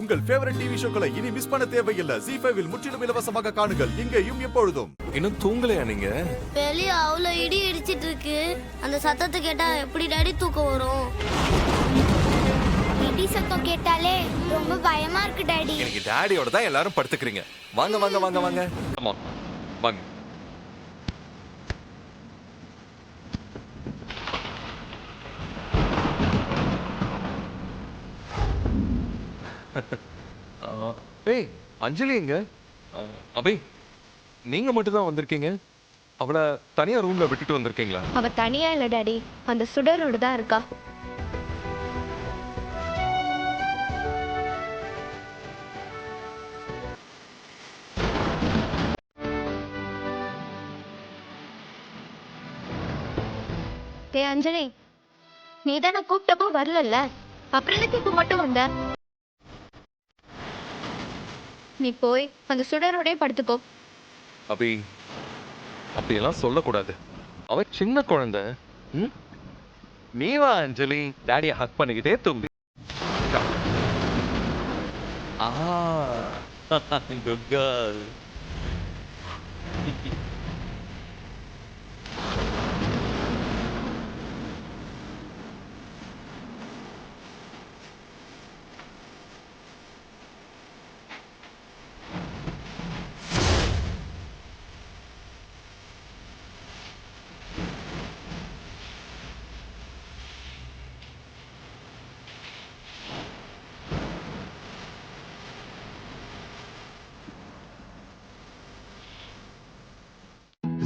உங்கள் favourite TV ஷோக்களை இனி miss பண்ண தேவையில்லை. ZEE5 இல் முற்றிலும் இலவசமாக காணுங்கள், இங்கேயும் எப்பொழுதும். இன்னும் தூங்கலையா நீங்க? வெளிய அவ்வளோ இடி இடிச்சிட்டு இருக்கு. அந்த சத்தத்தை கேட்டா எப்படி டாடி தூக்கம் வரும்? இடி சத்தம் கேட்டாலே ரொம்ப பயமா இருக்கு டாடி. எனக்கு டாடியோட தான் எல்லாரும் படுத்துக்கிறீங்க. வாங்க வாங்க வாங்க வாங்க. Come on. வாங்க. ஏய் அஞ்சலி எங்க? அபி நீங்க மட்டும் தான் வந்திருக்கீங்க. அவளை தனியா ரூம்ல விட்டுட்டு வந்திருக்கீங்களா? அவ தனியா இல்ல டாடி, அந்த சுடரோட தான் இருக்கா. டேய் அஞ்சலி, நீ தானே கூப்பிட்டப்போ வரல, அப்புறம் எனக்கு இப்ப மட்டும் வந்த? நீ போய் அந்த சுடரோடே படுத்துக்கோ. அபி அப்படியெல்லாம் சொல்லக்கூடாது. அவ சின்ன குழந்தை. நீ வா அஞ்சலி, டாடியை ஹக் பண்ணிக்கிட்டே தூங்கு. Good girl.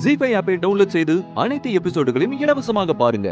ZEE5 ஆப்பை டவுன்லோட் செய்து அனைத்து எபிசோடுகளையும் இலவசமாக பாருங்க.